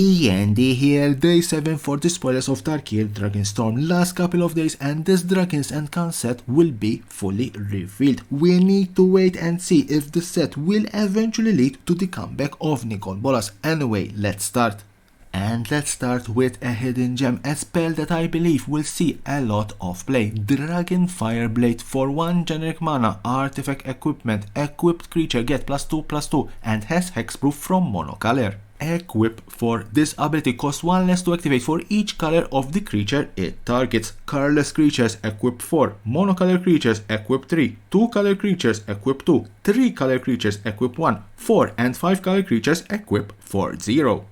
E.N.D here, day 7 for the spoilers of Tarkir Dragonstorm. Last couple of days and this Dragons End set will be fully revealed. We need to wait and see if the set will eventually lead to the comeback of Nicol Bolas. Anyway, let's start. And let's start with a hidden gem, a spell that I believe will see a lot of play. Dragon Fireblade for 1 generic mana, artifact equipment, equipped creature get +2/+2 and has hexproof from monocolor. Equip for this ability costs 1 less to activate for each color of the creature it targets. Colorless creatures equip 4, monocolor creatures equip 3, 2 color creatures equip 2, 3 color creatures equip 1, 4 and 5 color creatures equip for 0.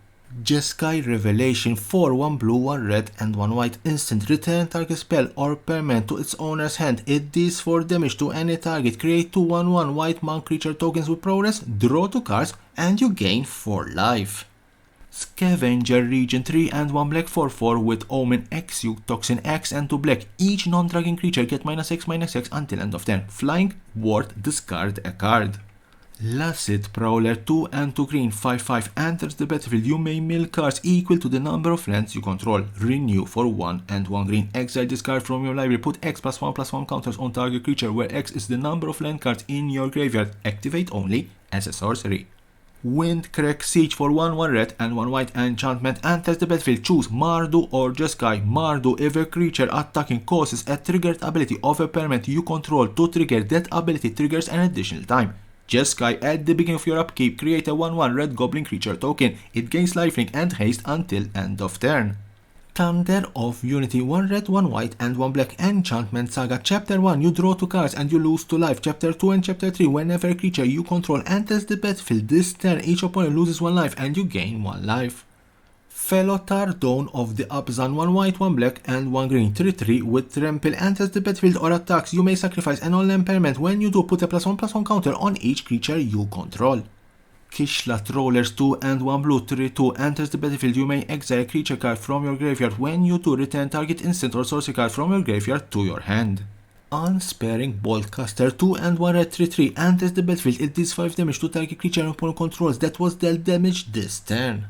Jeskai Revelation for 1 blue, 1 red and 1 white instant. Return target spell or permanent to its owner's hand. It deals 4 damage to any target. Create 2 1/1 white monk creature tokens with progress, draw 2 cards and you gain 4 life. Scavenger Region 3 and 1 black 4/4 with Omen, Execute, Toxin, X and 2 black. Each non-dragon creature get -X/-X until end of turn. Flying, ward, discard a card. Lucid Prowler 2 and 2 green 5/5 enters the battlefield. You may mill cards equal to the number of lands you control. Renew for 1 and 1 green. Exile this card from your library. Put X +1/+1 counters on target creature where X is the number of land cards in your graveyard. Activate only as a sorcery. Windcrack Siege for 1 red and 1 white enchantment enters the battlefield. Choose Mardu or Jeskai. Mardu, if a creature attacking causes a triggered ability of a permanent you control to trigger, that ability triggers an additional time. Jeskai, at the beginning of your upkeep, create a 1/1 red goblin creature token. It gains lifelink and haste until end of turn. Thunder of Unity 1 red, 1 white and 1 black enchantment saga. Chapter 1, you draw 2 cards and you lose 2 life. Chapter 2 and Chapter 3, whenever a creature you control enters the battlefield this turn, each opponent loses 1 life and you gain 1 life. Felotar, Dawn of the Abzan 1 white, 1 black and 1 green 3/3 with trample enters the battlefield or attacks. You may sacrifice an all-land permanent. When you do, put a +1/+1 counter on each creature you control. Kishlat Rollers 2 and 1 blue 3/2 enters the battlefield. You may exile a creature card from your graveyard. When you do, return target instant or sorcery card from your graveyard to your hand. Unsparing Boltcaster 2 and 1 red 3/3 enters the battlefield. It deals 5 damage to target creature and opponent controls that was dealt damage this turn.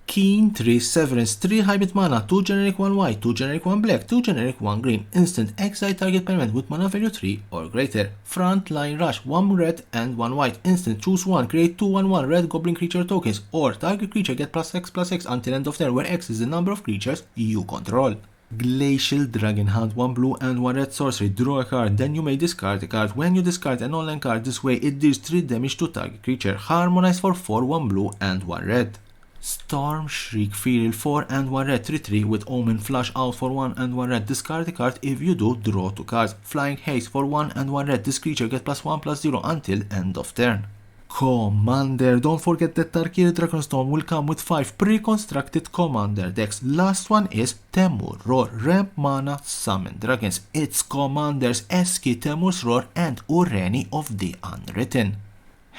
Keen 3 Severance 3 hybrid mana, 2 generic 1 white, 2 generic 1 black, 2 generic 1 green. Instant, exile target permanent with mana value 3 or greater. Frontline Rush 1 red and 1 white. Instant, choose 1, create 2 1/1 red goblin creature tokens or target creature get +X/+X until end of turn where X is the number of creatures you control. Glacial Dragonhound 1 blue and 1 red sorcery. Draw a card, then you may discard a card. When you discard an online card this way, it deals 3 damage to target creature. Harmonize for 4 1 blue and 1 red. Storm Shriek Feral 4 and 1 red 3/3 with Omen, flush out for 1 and 1 red. Discard a card. If you do, draw 2 cards. Flying Haste for 1 and 1 red. This creature gets +1/+0 until end of turn. Commander, don't forget that Tarkir Dragonstorm will come with 5 pre-constructed commander decks. Last one is Temur Roar, ramp mana, summon dragons. Its commanders Eski, Temur's Roar and Ureni of the Unwritten.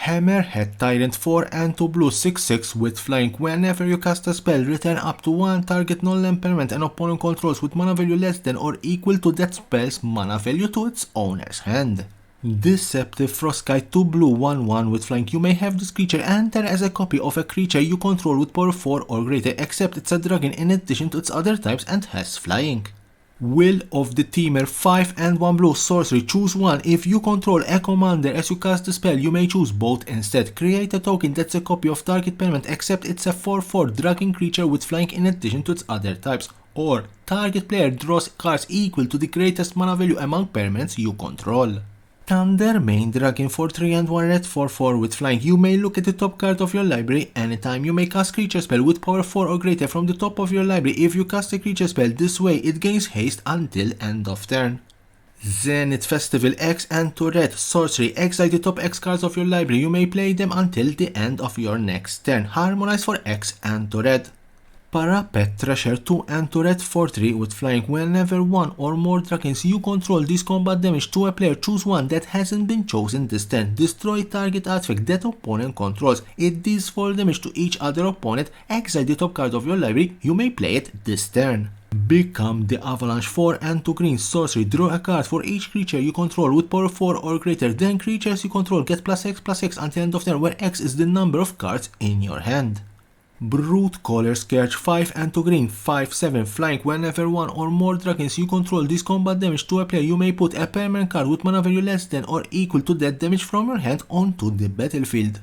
Hammerhead Tyrant 4 and 2 blue 6/6 with flying. Whenever you cast a spell, return up to 1 target non-land permanent an opponent controls with mana value less than or equal to that spell's mana value to its owner's hand. Deceptive Frostkite 2 blue 1/1 with flying. You may have this creature enter as a copy of a creature you control with power 4 or greater, except it's a dragon in addition to its other types and has flying. Will of the Teamer 5 and 1 blue sorcery. Choose 1. If you control a commander as you cast the spell, you may choose both instead. Create a token that's a copy of target permanent except it's a 4/4 dragon creature with flying in addition to its other types. Or target player draws cards equal to the greatest mana value among permanents you control. Thunder Main Dragon for 3 and 1 red 4/4 with flying. You may look at the top card of your library anytime. You may cast creature spell with power 4 or greater from the top of your library. If you cast a creature spell this way, it gains haste until end of turn. Zenith Festival X and 2 red sorcery. Exile the top X cards of your library. You may play them until the end of your next turn. Harmonize for X and 2 red. Parapet Treasure 2 and 2 red 4/3 with flying. Whenever 1 or more dragons you control deals combat damage to a player, choose 1 that hasn't been chosen this turn. Destroy target artifact that opponent controls. It deals 4 damage to each other opponent. Exile the top card of your library. You may play it this turn. Become the Avalanche 4 and 2 green sorcery. Draw a card for each creature you control with power 4 or greater. Then creatures you control get +X/+X until end of turn where X is the number of cards in your hand. Brute Caller, Scourge 5 and 2 green, 5/7 flying. Whenever one or more dragons you control this combat damage to a player, you may put a permanent card with mana value less than or equal to that damage from your hand onto the battlefield.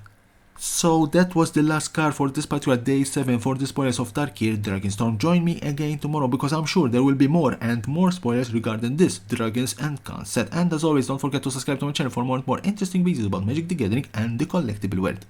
So that was the last card for this particular day 7 for the spoilers of Tarkir Dragonstorm. Join me again tomorrow because I'm sure there will be more and more spoilers regarding this Dragons and Con set. And as always, don't forget to subscribe to my channel for more and more interesting videos about Magic the Gathering and the collectible world.